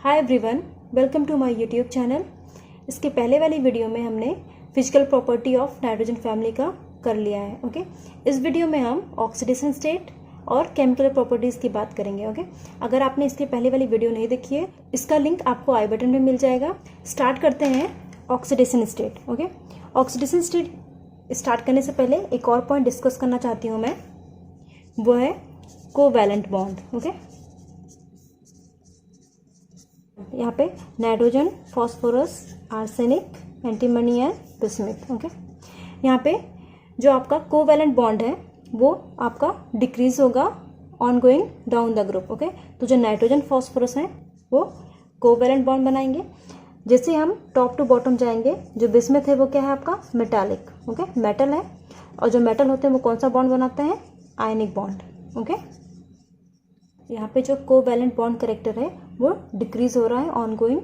Hi everyone, welcome to my YouTube channel. इसके पहले वाली वीडियो में हमने physical property of nitrogen family का कर लिया है। ओके, इस वीडियो में हम ऑक्सीडेशन स्टेट और केमिकल प्रॉपर्टीज़ की बात करेंगे। ओके, अगर आपने इसके पहले वाली वीडियो नहीं देखी है, इसका लिंक आपको आई बटन में मिल जाएगा। स्टार्ट करते हैं oxidation state. Okay, oxidation state start करने से पहले एक और पॉइंट डिस्कस करना चाहती हूँ मैं, वो है कोवैलेंट बॉन्ड। ओके, यहाँ पे nitrogen, phosphorus, arsenic, antimony and bismuth. Okay, यहाँ पे जो आपका कोवैलेंट बॉन्ड है वो आपका डिक्रीज होगा on going down the group. Okay, तो जो नाइट्रोजन फॉस्फोरस हैं वो कोवैलेंट बॉन्ड बनाएंगे। जैसे हम टॉप टू बॉटम जाएंगे, जो बिस्मिथ है वो क्या है आपका मेटालिक। ओके, मेटल है, और जो मेटल होते हैं वो कौन सा बॉन्ड बनाते हैं? Ionic bond. ओके, यहाँ पे जो कोवैलेंट बॉन्ड करेक्टर है वो डिक्रीज हो रहा है on going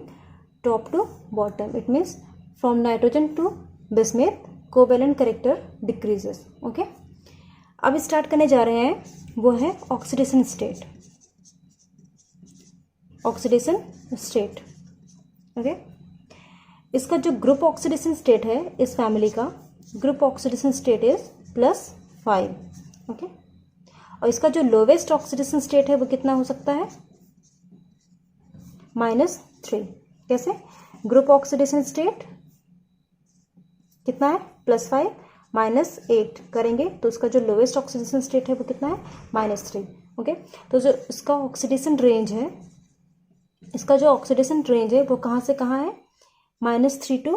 top to bottom. It means from nitrogen to bismuth covalent character decreases. Okay, अब स्टार्ट करने जा रहे हैं वो है oxidation state. Oxidation state, okay, इसका जो ग्रुप ऑक्सीडेशन स्टेट है इस फैमिली का, group oxidation state is +5। Okay, और इसका जो लोवेस्ट ऑक्सीडेशन स्टेट है वो कितना हो सकता है? -3। कैसे? ग्रुप ऑक्सीडेशन स्टेट कितना है? +5 -8 करेंगे तो इसका जो लोवेस्ट ऑक्सीडेशन स्टेट है वो कितना है? -3। ओके, तो जो इसका ऑक्सीडेशन रेंज है, इसका जो ऑक्सीडेशन रेंज है वो कहाँ से कहाँ है? -3 टू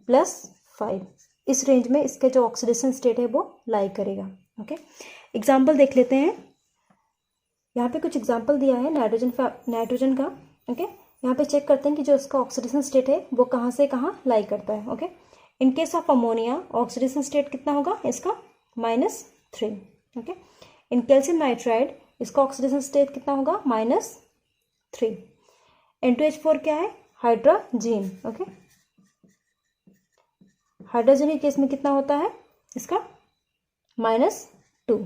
+5। इस रेंज में इसका जो ऑक्सीडेशन स्टेट है वो लाई करेगा। ओके, एग्जाम्पल देख लेते हैं। यहाँ पे कुछ एग्जाम्पल दिया है नाइट्रोजन का। ओके, यहाँ पे चेक करते हैं कि जो इसका ऑक्सीडेशन स्टेट है वो कहाँ से कहाँ लाई करता है। Okay, in case of ammonia oxidation state कितना होगा इसका? -3। ओके, इन कैल्शियम नाइट्राइड इसका ऑक्सीडेशन स्टेट कितना होगा? -3। N2H4 क्या है? हाइड्रोजीन। ओके, हाइड्रोजन के केस में कितना होता है इसका? -2।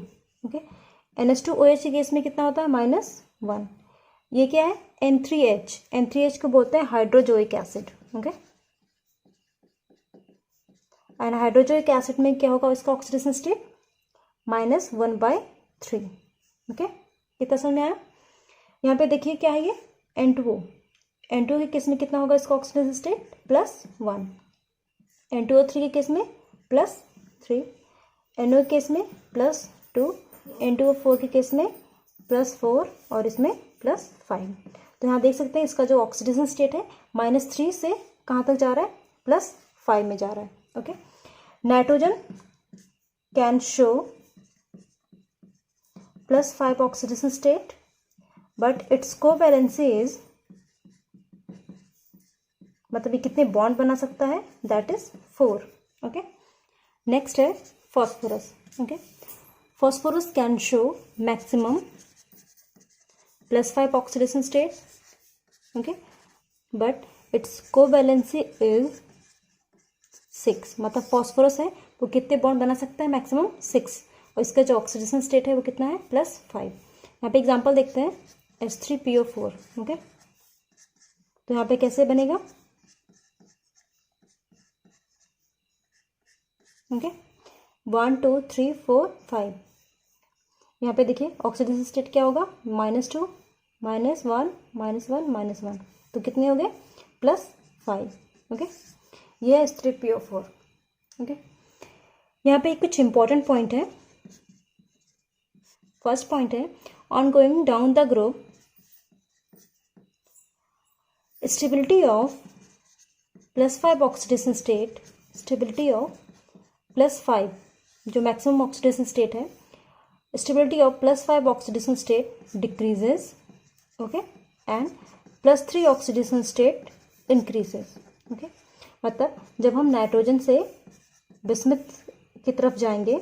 ओके, NH2OH के केस में कितना होता है? -1। ये क्या है? N3H। N3H को बोलते हैं hydrazoic acid. Okay, and hydrazoic acid में क्या होगा इसका ऑक्सीडेशन स्टेट? -1/3। ओके, कितना समझ में आया? यहाँ पे देखिए क्या है ये? N2O। N2O के केस में कितना होगा इसका ऑक्सीडेशन स्टेट? +1। N2O3 के केस में +3। NO के केस में +2। N2O4 के केस में +4 और इसमें +5। तो यहाँ देख सकते हैं इसका जो ऑक्सीडेशन स्टेट है -3 से कहाँ तक जा रहा है? +5 में जा रहा है। Okay, nitrogen can show +5 oxidation state but it's covalency is, मतलब ये कितने बॉन्ड बना सकता है? That is 4। ओके, नेक्स्ट है phosphorus. Okay, phosphorus can show maximum +5 oxidation state, okay, but its covalency is 6। मतलब फॉस्फोरस है वो कितने बॉन्ड बना सकता है? मैक्सिमम 6, और इसका जो ऑक्सीडेशन स्टेट है वो कितना है? +5। यहाँ पे एग्जांपल देखते हैं, H3PO4। ओके, तो यहाँ पे कैसे बनेगा? ओके, 1 2 3 4 5। यहाँ पे देखिए ऑक्सीडेशन स्टेट क्या होगा? -2 -1 -1 -1, तो कितने हो गए? +5। ओके, ये है H3PO4। ओके, यहाँ पे कुछ इंपॉर्टेंट पॉइंट है। फर्स्ट पॉइंट है, on going down the group stability of +5 oxidation state, stability of +5 जो मैक्सिमम ऑक्सीडेशन स्टेट है, stability of +5 oxidation state decreases, okay, and +3 oxidation state increases। okay, मतलब जब हम नाइट्रोजन से बिस्मिथ की तरफ जाएंगे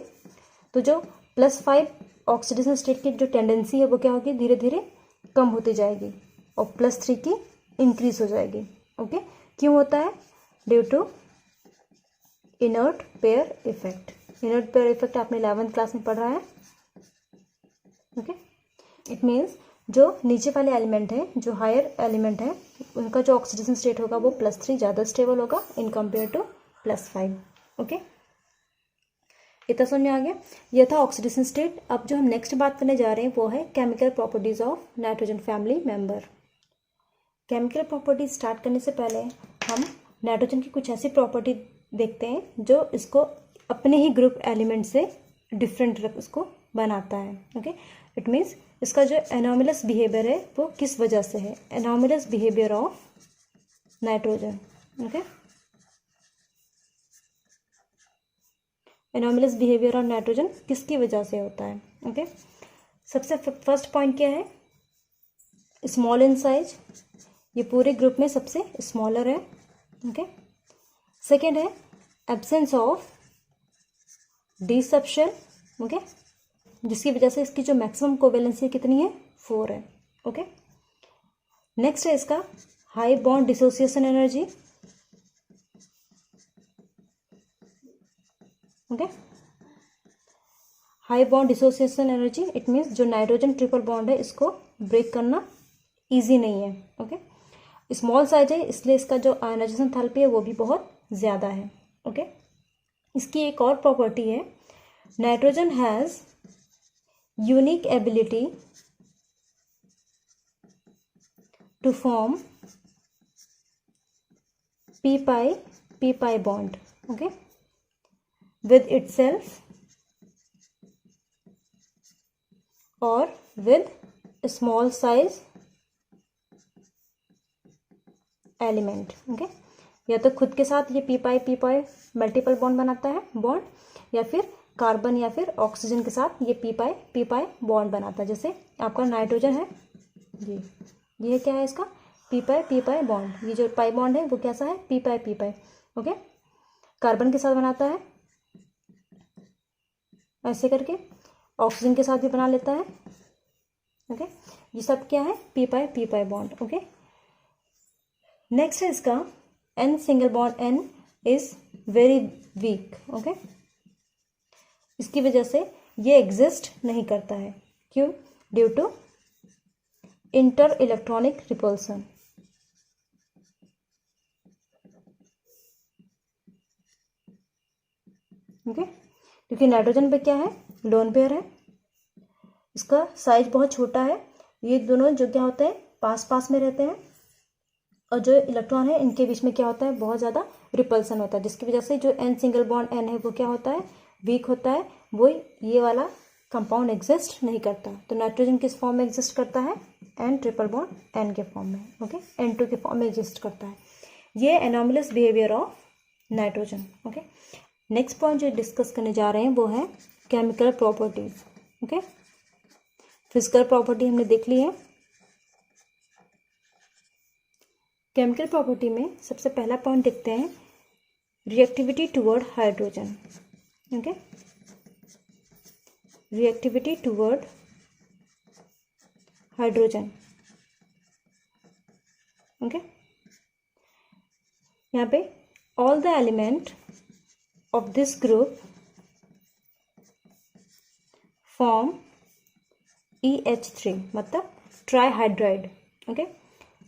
तो जो +5 ऑक्सीडेशन स्टेट की जो टेंडेंसी है वो क्या होगी? धीरे धीरे कम होती जाएगी और +3 की इंक्रीज हो जाएगी। ओके, क्यों होता है? Due to inert pair effect. Inert pair effect आपने 11th क्लास में पढ़ा है। ओके, इट मीन्स जो नीचे वाले एलिमेंट हैं, जो हायर एलिमेंट हैं, उनका जो ऑक्सीडेशन स्टेट होगा वो +3 ज़्यादा स्टेबल होगा इन कंपेयर टू +5। ओके, इतना समझ में आ गया। यह था ऑक्सीडेशन स्टेट। अब जो हम नेक्स्ट बात करने जा रहे हैं वो है chemical properties of nitrogen family member. Chemical properties start करने से पहले हम नाइट्रोजन की कुछ ऐसी प्रॉपर्टी देखते हैं जो इसको अपने ही ग्रुप एलिमेंट से डिफरेंट उसको बनाता है। ओके, इट मीन्स इसका जो एनॉमलस बिहेवियर है वो किस वजह से है, anomalous behaviour of nitrogen. Okay, anomalous behaviour of nitrogen किसकी वजह से होता है। ओके, सबसे फर्स्ट पॉइंट क्या है, स्मॉल इन साइज, ये पूरे ग्रुप में सबसे स्मॉलर है। ओके, सेकेंड है absence of D subshell. Okay, जिसकी वजह से इसकी जो मैक्सिमम कोवेलेंसी कितनी है, 4 है। ओके, नेक्स्ट है इसका high bond dissociation energy. Okay, high bond dissociation energy, it means जो नाइट्रोजन ट्रिपल बॉन्ड है इसको ब्रेक करना इजी नहीं है। ओके, स्मॉल साइज है इसलिए इसका जो आयनाइजेशन एंथैल्पी है वो भी बहुत ज़्यादा है। ओके, इसकी एक और प्रॉपर्टी है, nitrogen has unique ability to form p pi bond, okay, with itself or with a small size element। okay, या तो खुद के साथ ये p pi मल्टीपल बॉन्ड बनाता है बॉन्ड, या फिर कार्बन या फिर ऑक्सीजन के साथ ये p pi बॉन्ड बनाता है। जैसे आपका नाइट्रोजन है, ये क्या है इसका p pi बॉन्ड, ये जो पाई बॉन्ड है वो कैसा है, p pi। ओके, कार्बन के साथ बनाता है ऐसे करके, ऑक्सीजन के साथ भी बना लेता है। ओके, ये सब क्या है, p pi bond. Okay, next है इसका n single bond, n is very weak. Okay, इसकी वजह से ये एग्जिस्ट नहीं करता है। क्यों, due to inter electronic repulsion. Okay, क्योंकि नाइट्रोजन पे क्या है, लोन पेयर है, इसका साइज बहुत छोटा है, ये दोनों जो क्या होते हैं पास पास में रहते हैं, और जो इलेक्ट्रॉन है इनके बीच में क्या होता है, बहुत ज़्यादा रिपल्सन होता है, जिसकी वजह से जो n सिंगल बॉन्ड n है वो क्या होता है, वीक होता है, वो ये वाला कंपाउंड एग्जिस्ट नहीं करता। तो नाइट्रोजन किस फॉर्म में एग्जिस्ट करता है, n ट्रिपल बॉन्ड n के फॉर्म में। ओके, N2 के फॉर्म में एग्जिस्ट करता है। ये anomalous behaviour of nitrogen. Okay, next point जो डिस्कस करने जा रहे हैं वो है chemical properties. Okay, physical property हमने देख ली है। केमिकल प्रॉपर्टी में सबसे पहला पॉइंट देखते हैं, reactivity toward hydrogen. Okay, reactivity toward hydrogen. Okay, यहाँ पे all the element of this group form EH3, मतलब ट्राईहाइड्राइड। ओके,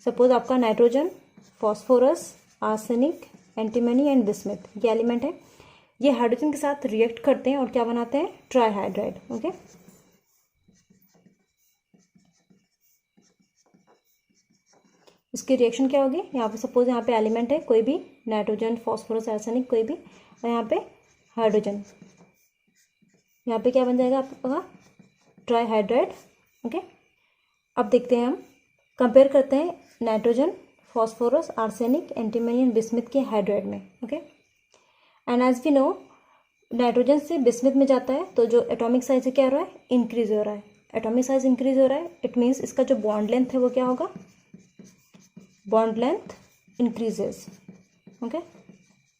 सपोज आपका nitrogen, phosphorus, arsenic, antimony and bismuth ये एलिमेंट है, ये हाइड्रोजन के साथ रिएक्ट करते हैं और क्या बनाते हैं, ट्राईहाइड्राइड। ओके, इसकी रिएक्शन क्या होगी, यहाँ पे सपोज यहाँ पे एलिमेंट है कोई भी, नाइट्रोजन, फॉस्फोरस, आर्सेनिक कोई भी, और यहाँ पे हाइड्रोजन, यहाँ पे क्या बन जाएगा आपका, ट्राईहाइड्राइड। ओके, अब देखते हैं हम, कंपेयर करते हैं nitrogen, phosphorus, arsenic, antimony and bismuth के हाइड्राइड में। Okay, and as we know nitrogen से बिस्मिथ में जाता है तो जो एटॉमिक साइज है क्या हो रहा है, इंक्रीज हो रहा है, एटॉमिक साइज इंक्रीज हो रहा है, इट मीन्स इसका जो बॉन्ड लेंथ है वो क्या होगा, बॉन्ड लेंथ इंक्रीजेस। ओके,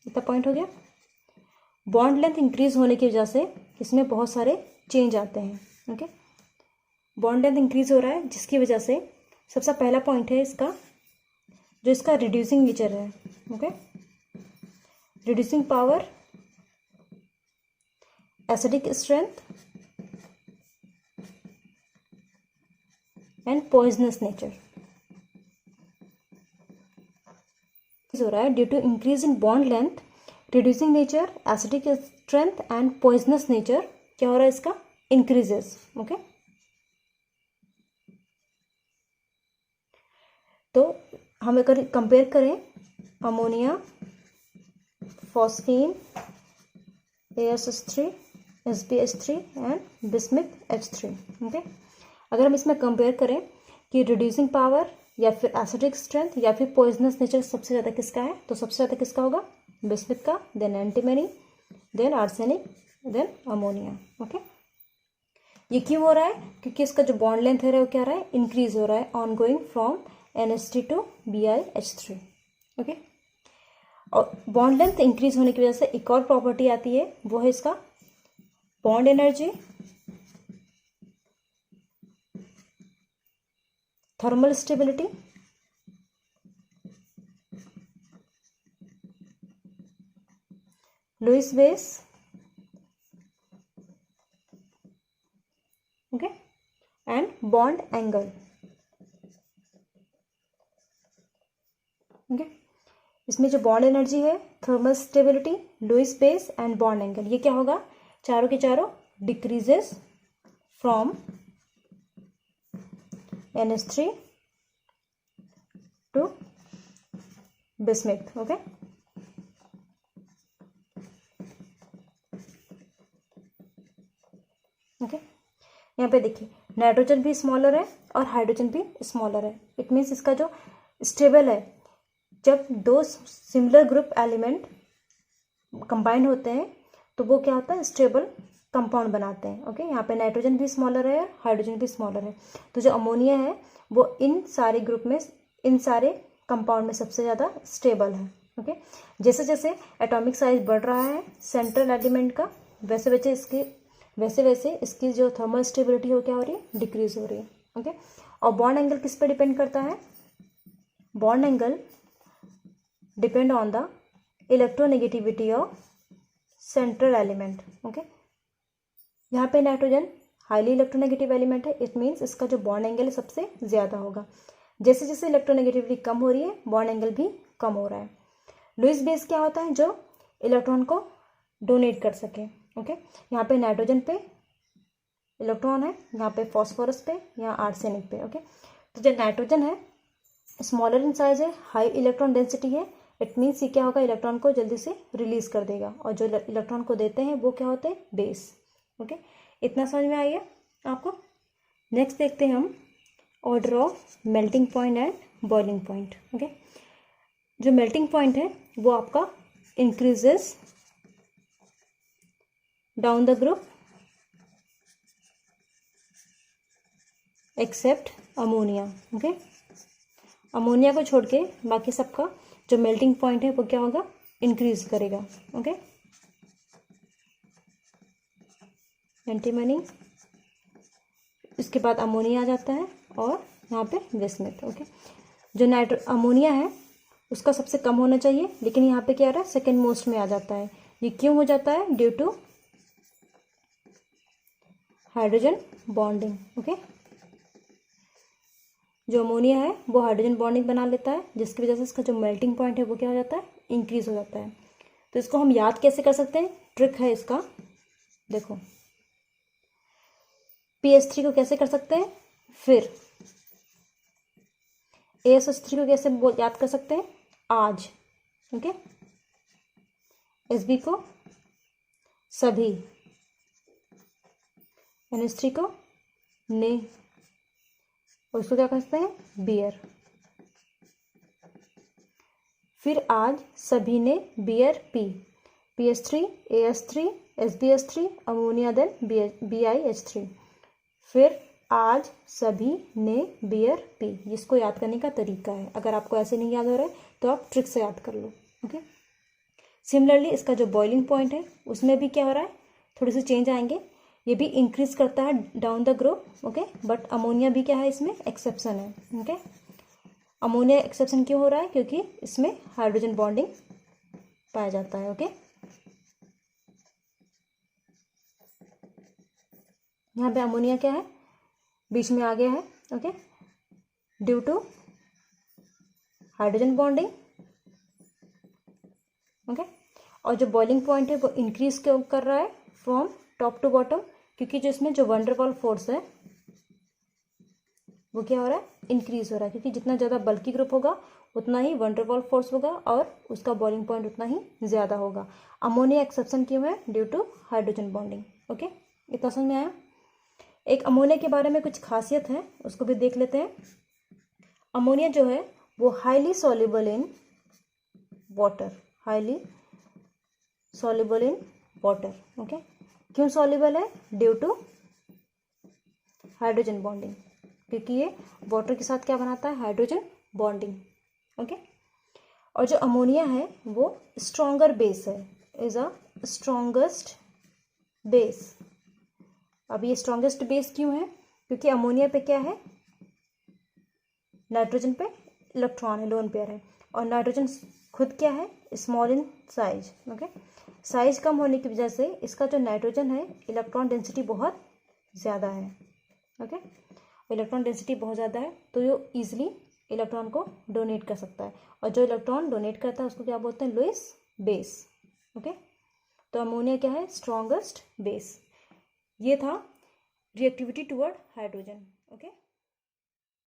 इतना पॉइंट हो गया। बॉन्ड लेंथ इंक्रीज होने की वजह से इसमें बहुत सारे चेंज आते हैं। ओके, बॉन्ड लेंथ इंक्रीज हो रहा है जिसकी वजह से सबसे पहला पॉइंट है इसका, जो इसका रिड्यूसिंग नेचर है। Okay, reducing power, acidic strength, and poisonous nature हो रहा है due to increase in bond length, reducing nature, acidic strength and poisonous nature क्या हो रहा है इसका, इंक्रीजेस। ओके, तो हम अगर कंपेयर करें ammonia, phosphine, AsH3, SbH3 and bismuth H3। Okay, अगर हम इसमें कंपेयर करें कि रिड्यूसिंग पावर या फिर एसिडिक स्ट्रेंथ या फिर पॉइजनस नेचर सबसे ज़्यादा किसका है, तो सबसे ज़्यादा किसका होगा, बिस्मिथ का, then antimony, then arsenic, then ammonia. Okay, ये क्यों हो रहा है, क्योंकि इसका जो बॉन्ड लेंथ है वो क्या रहा है, इंक्रीज हो रहा है on going from NH3 to BiH3। Okay, और बॉन्ड लेंथ इंक्रीज होने की वजह से एक और प्रॉपर्टी आती है, वो है इसका bond energy, thermal stability, Lewis base, okay, and bond angle. Okay, इसमें जो बॉन्ड एनर्जी है, thermal stability, Lewis base and bond angle, ये क्या होगा, चारों के चारों decreases from NH3 to bismuth. Okay, okay, यहाँ पे देखिए नाइट्रोजन भी स्मॉलर है और हाइड्रोजन भी स्मॉलर है। इट मीन्स इसका जो स्टेबल है, जब दो सिमिलर ग्रुप एलिमेंट कंबाइन होते हैं तो वो क्या होता है, स्टेबल कंपाउंड बनाते हैं। ओके, यहाँ पे नाइट्रोजन भी स्मॉलर है, हाइड्रोजन भी स्मॉलर है, तो जो अमोनिया है वो इन सारे ग्रुप में, इन सारे कंपाउंड में सबसे ज़्यादा स्टेबल है। ओके, जैसे जैसे एटॉमिक साइज बढ़ रहा है सेंट्रल एलिमेंट का, वैसे वैसे इसकी जो थर्मल स्टेबिलिटी हो क्या हो रही है, डिक्रीज हो रही है। ओके, और बॉन्ड एंगल किस पे डिपेंड करता है, bond angle depend on the electronegativity of central element. Okay, यहाँ पे नाइट्रोजन हाईली इलेक्ट्रोनेगेटिव एलिमेंट है, इट मीन्स इसका जो बॉन्ड एंगल सबसे ज़्यादा होगा। जैसे जैसे इलेक्ट्रोनेगेटिविटी कम हो रही है, बॉन्ड एंगल भी कम हो रहा है। लुईस बेस क्या होता है, जो इलेक्ट्रॉन को डोनेट कर सके। ओके, यहाँ पे नाइट्रोजन पे इलेक्ट्रॉन है, यहाँ पे फॉस्फोरस पे, यहाँ आर्सेनिक पे। ओके, तो जो नाइट्रोजन है स्मॉलर इन साइज है, हाई इलेक्ट्रॉन डेंसिटी है, इट मीन्स ये क्या होगा, इलेक्ट्रॉन को जल्दी से रिलीज कर देगा, और जो इलेक्ट्रॉन को देते हैं वो क्या होते हैं, बेस। ओके, इतना समझ में आइए आपको। नेक्स्ट देखते हैं हम order of melting point and boiling point. Okay, जो मेल्टिंग पॉइंट है वो आपका increases down the group except ammonia. Okay, ammonia को छोड़ के बाकी सबका जो मेल्टिंग पॉइंट है वो क्या होगा, इंक्रीज करेगा। ओके, एंटीमनी, इसके बाद अमोनिया आ जाता है और यहाँ पे बिस्मिथ। ओके, जो अमोनिया है उसका सबसे कम होना चाहिए, लेकिन यहाँ पे क्या आ रहा है, सेकेंड मोस्ट में आ जाता है। ये क्यों हो जाता है, due to hydrogen bonding. Okay, जो अमोनिया है वो हाइड्रोजन बॉन्डिंग बना लेता है, जिसकी वजह से इसका जो मेल्टिंग पॉइंट है वो क्या हो जाता है, इंक्रीज हो जाता है। तो इसको हम याद कैसे कर सकते हैं, ट्रिक है इसका, देखो PH3 को कैसे कर सकते हैं, फिर ASH3 को कैसे याद कर सकते हैं, आज। ओके, SB को सभी, NH3 को ने, और उसको क्या कहते हैं, बियर। फिर आज सभी ने beer P, PH3, AS3, SbH3, ammonia, then BiH3। फिर आज सभी ने बियर पी। इसको याद करने का तरीका है, अगर आपको ऐसे नहीं याद हो रहा है तो आप ट्रिक से याद कर लो। ओके, सिमिलरली इसका जो बॉइलिंग पॉइंट है उसमें भी क्या हो रहा है, थोड़े से चेंज आएंगे, ये भी इंक्रीज करता है down the group. Okay, but ammonia भी क्या है, इसमें एक्सेप्शन है। ओके, अमोनिया एक्सेप्शन क्यों हो रहा है, क्योंकि इसमें हाइड्रोजन बॉन्डिंग पाया जाता है। ओके, यहाँ पे अमोनिया क्या है, बीच में आ गया है। Okay, due to hydrogen bonding, okay. और जो बॉइलिंग पॉइंट है वो इंक्रीज क्यों कर रहा है फ्रॉम टॉप टू बॉटम, क्योंकि जो इसमें जो वंडर वॉल फोर्स है वो क्या हो रहा है, इंक्रीज हो रहा है, क्योंकि जितना ज़्यादा बल्की ग्रुप होगा उतना ही वंडर वॉल फोर्स होगा और उसका बॉइलिंग पॉइंट उतना ही ज़्यादा होगा। अमोनिया एक्सेप्शन क्यों है, due to hydrogen bonding, okay. इतना समझ में आया। एक अमोनिया के बारे में कुछ खासियत है, उसको भी देख लेते हैं। अमोनिया जो है वो highly soluble in water, highly soluble in water, okay. क्यों सॉल्युबल है, ड्यू टू हाइड्रोजन बॉन्डिंग, क्योंकि ये वाटर के साथ क्या बनाता है, हाइड्रोजन बॉन्डिंग, ओके। और जो अमोनिया है वो स्ट्रॉन्गर बेस है, इज अ स्ट्रॉन्गेस्ट बेस। अब ये स्ट्रॉन्गेस्ट बेस क्यों है, क्योंकि अमोनिया पे क्या है, नाइट्रोजन पे इलेक्ट्रॉन है, लोन पेयर है, और नाइट्रोजन खुद क्या है, small in size, okay. Size कम होने की वजह से इसका जो नाइट्रोजन है इलेक्ट्रॉन डेंसिटी बहुत ज़्यादा है, ओके। इलेक्ट्रॉन डेंसिटी बहुत ज़्यादा है तो ये ईजिली इलेक्ट्रॉन को डोनेट कर सकता है, और जो इलेक्ट्रॉन डोनेट करता है उसको क्या बोलते हैं, लुईस बेस, ओके। तो अमोनिया क्या है, स्ट्रॉन्गेस्ट बेस। ये था रिएक्टिविटी टुवर्ड हाइड्रोजन, ओके।